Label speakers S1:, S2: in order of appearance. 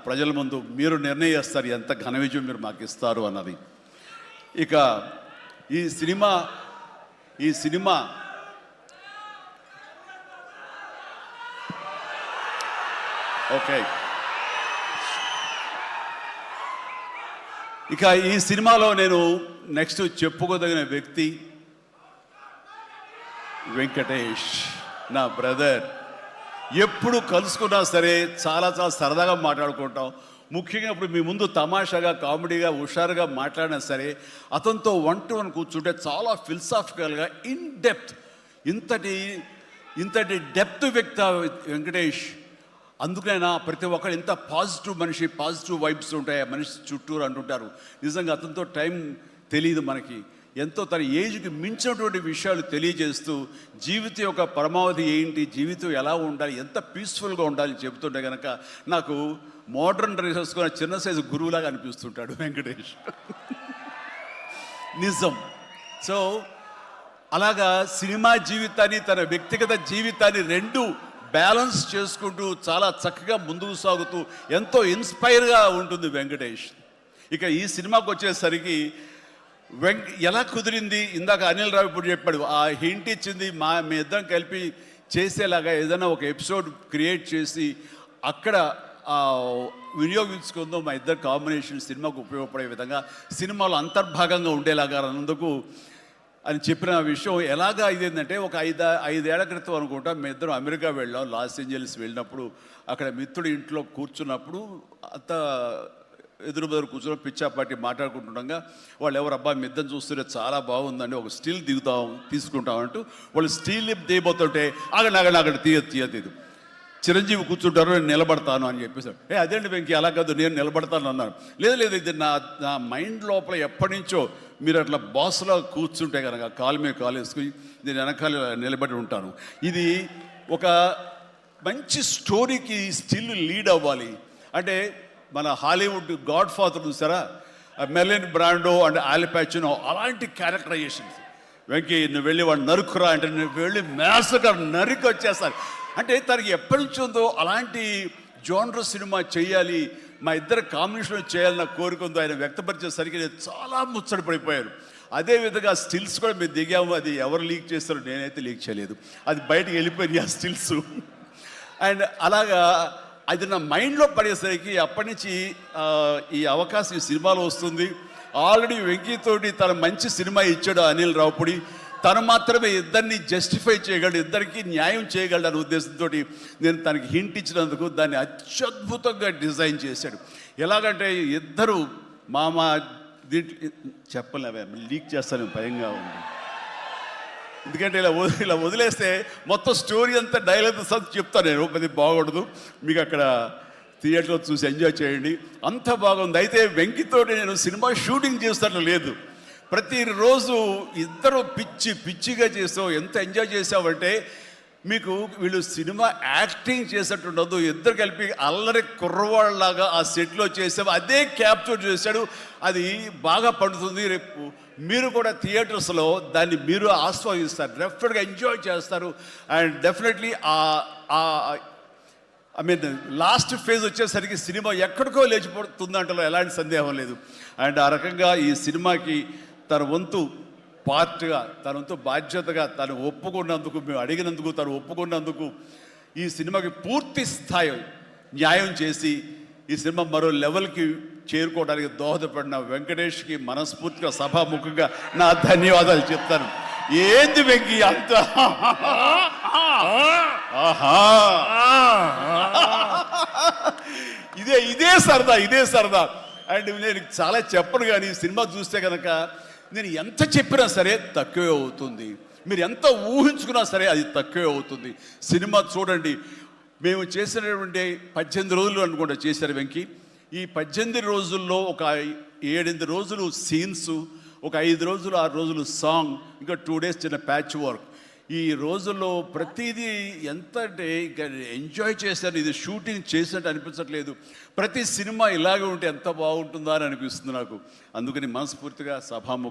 S1: ప్రజల ముందు మీరు నిర్ణయిస్తారు ఎంత ఘన విజయం మీరు మాకు ఇస్తారు అన్నది. ఇక ఈ సినిమా ఓకే, ఇక ఈ సినిమాలో నేను నెక్స్ట్ చెప్పుకోదగిన వ్యక్తి వెంకటేష్, నా బ్రదర్. ఎప్పుడు కలుసుకున్నా సరే చాలా చాలా సరదాగా మాట్లాడుకుంటాం. ముఖ్యంగా ఇప్పుడు మీ ముందు తమాషాగా కామెడీగా హుషారుగా మాట్లాడినా సరే అతనితో వన్ టు వన్ కూర్చుంటే చాలా ఫిలసాఫికల్గా ఇన్ డెప్త్ ఇంతటి డెప్త్ వ్యక్తి వెంకటేష్. అందుకైనా ప్రతి ఒక్కరు ఇంత పాజిటివ్ మనిషి, పాజిటివ్ వైబ్స్ ఉంటాయి మనిషి చుట్టూరు అంటుంటారు. నిజంగా అతనితో టైం తెలియదు మనకి. ఎంతో తన ఏజ్కి మించినటువంటి విషయాలు తెలియజేస్తూ జీవితం యొక్క పరమావధి ఏంటి, జీవితం ఎలా ఉండాలి, ఎంత పీస్ఫుల్గా ఉండాలి చెబుతుంటే కనుక నాకు మోడర్న్ డ్రెస్ వేసుకున్న చిన్న సైజు గురువులాగా అనిపిస్తుంటాడు వెంకటేష్. నిజం. సో అలాగా సినిమా జీవితాన్ని తన వ్యక్తిగత జీవితాన్ని రెండు బ్యాలెన్స్ చేసుకుంటూ చాలా చక్కగా ముందుకు సాగుతూ ఎంతో ఇన్స్పైర్గా ఉంటుంది వెంకటేష్. ఇక ఈ సినిమాకి వచ్చేసరికి ఎలా కుదిరింది, ఇందాక అనిల్ రావు ఇప్పుడు చెప్పాడు, ఆ హింట్ ఇచ్చింది మీ ఇద్దరం కలిపి చేసేలాగా ఏదైనా ఒక ఎపిసోడ్ క్రియేట్ చేసి అక్కడ వినియోగించుకుందాం, మా ఇద్దరు కాంబినేషన్ సినిమాకు ఉపయోగపడే విధంగా సినిమాలో అంతర్భాగంగా ఉండేలాగా అన్నందుకు అని చెప్పిన విషయం. ఎలాగా ఇదేంటంటే ఒక ఐదేళ్ల క్రితం అనుకుంటా మీ ఇద్దరం అమెరికా వెళ్ళాం. లాస్ ఏంజల్స్ వెళ్ళినప్పుడు అక్కడ మిత్రుడి ఇంట్లో కూర్చున్నప్పుడు అంత ఎదురు కూర్చొని పిచ్చాపాటి మాట్లాడుకుంటుండగా వాళ్ళు ఎవరు అబ్బా మీ ఇద్దరు చూస్తుంటే చాలా బాగుందండి, ఒక స్టిల్ తీసుకుంటాం అంటూ వాళ్ళు స్టిల్ దిగిపోతుంటే అక్కడ తీయదు. చిరంజీవి కూర్చుంటారు, నేను నిలబడతాను అని చెప్పేసాడు. అదేంటి వెంకీ అలా కాదు, నేను నిలబడతాను అన్నాను. లేదు ఇది నా మైండ్ లోపల ఎప్పటి నుంచో మీరు అట్లా బాస్లో కూర్చుంటే కనుక కాలు మీద కాలు వేసుకుని నేను వెనకాల నిలబడి ఉంటాను. ఇది ఒక మంచి స్టోరీకి స్టిల్ లీడ్ అవ్వాలి అంటే మన హాలీవుడ్ గాడ్ ఫాదర్ చూసారా, మెర్లిన్ బ్రాండో అండ్ ఆల్ పచినో అలాంటి క్యారెక్టరైజేషన్స్. వెంకీ నువ్వు వెళ్ళి వాడు నరుకురా అంటే నువ్వు వెళ్ళి మ్యాసగా నరికి వచ్చేస్తారు. అంటే తనకి ఎప్పటి నుంచి ఉందో అలాంటి జోనర్ సినిమా చేయాలి, మా ఇద్దరు కాంబినేషన్లో చేయాలన్న కోరిక ఉందో ఆయన వ్యక్తపరిచేసరికి నేను చాలా ముచ్చట పడిపోయాను. అదేవిధంగా స్టిల్స్ కూడా మేము దిగాము. అది ఎవరు లీక్ చేస్తారో నేనైతే లీక్ చేయలేదు, అది బయటకు వెళ్ళిపోయింది ఆ స్టిల్స్. అండ్ అలాగా అది నా మైండ్లో పడేసరికి అప్పటి నుంచి ఈ అవకాశం ఈ సినిమాలో వస్తుంది. ఆల్రెడీ వెంకీతోటి తన మంచి సినిమా ఇచ్చాడు అనిల్ రావుపూడి. తను మాత్రమే ఇద్దరిని జస్టిఫై చేయగలడు, ఇద్దరికి న్యాయం చేయగలడు అనే ఉద్దేశంతో నేను తనకి హింట్ ఇచ్చినందుకు దాన్ని అత్యద్భుతంగా డిజైన్ చేశాడు. ఎలాగంటే ఇద్దరు దీంట్లో చెప్పలేవే లీక్ చేస్తాను భయంగా ఉంది, ఎందుకంటే ఇలా వదిలేస్తే మొత్తం స్టోరీ అంతా డైలాగ్ చెప్తాను నేను, అది బాగుండదు. మీకు అక్కడ థియేటర్లో చూసి ఎంజాయ్ చేయండి, అంత బాగుంది. అయితే వెంకితోటి నేను సినిమా షూటింగ్ చేస్తాను లేదు, ప్రతిరోజు ఇద్దరు పిచ్చిగా చేస్తావు. ఎంత ఎంజాయ్ చేసావంటే మీకు వీళ్ళు సినిమా యాక్టింగ్ చేసేట్టు ఉండదు, ఇద్దరు కలిపి అల్లరి కుర్రవాళ్ళలాగా ఆ సెట్లో చేసావు, అదే క్యాప్చర్ చేశాడు. అది బాగా పండుతుంది. రేపు మీరు కూడా థియేటర్స్లో దాన్ని మీరు ఆస్వాదిస్తారు, డెఫినెట్గా ఎంజాయ్ చేస్తారు. అండ్ డెఫినెట్లీ లాస్ట్ ఫేజ్ వచ్చేసరికి సినిమా ఎక్కడికో లేచిపోతుందంటలో ఎలాంటి సందేహం లేదు. అండ్ ఆ రకంగా ఈ సినిమాకి తన వంతు పార్ట్గా, తన వంతు బాధ్యతగా తను ఒప్పుకున్నందుకు, మేము అడిగినందుకు తను ఒప్పుకున్నందుకు ఈ సినిమాకి పూర్తి స్థాయి న్యాయం చేసి ఈ సినిమా మరో లెవెల్కి చేరుకోవడానికి దోహదపడిన వెంకటేష్కి మనస్ఫూర్తిగా సభాముఖంగా నా ధన్యవాదాలు చెప్తాను. ఏంది వెంకీ అంత ఇదే సరదా. అండ్ నేను చాలా చెప్పను కానీ సినిమా చూస్తే కనుక నేను ఎంత చెప్పినా సరే తక్కువే అవుతుంది, మీరు ఎంత ఊహించుకున్నా సరే అది తక్కువే అవుతుంది. సినిమా చూడండి. మేము చేసినటువంటి 18 రోజులు అనుకుంటా చేశారు వెంకీ. ఈ 18 రోజుల్లో ఒక 7-8 రోజులు సీన్స్, ఒక 5 రోజులు 6 రోజులు సాంగ్, ఇంకా 2 days చిన్న ప్యాచ్ వర్క్. ఈ రోజుల్లో ప్రతిదీ ఎంత అంటే ఇంకా ఎంజాయ్ చేశాను. ఇది షూటింగ్ చేసినట్టు అనిపించట్లేదు. ప్రతి సినిమా ఇలాగే ఉంటే ఎంత బాగుంటుందా అని అనిపిస్తుంది నాకు. అందుకని మనస్ఫూర్తిగా సభాముఖంగా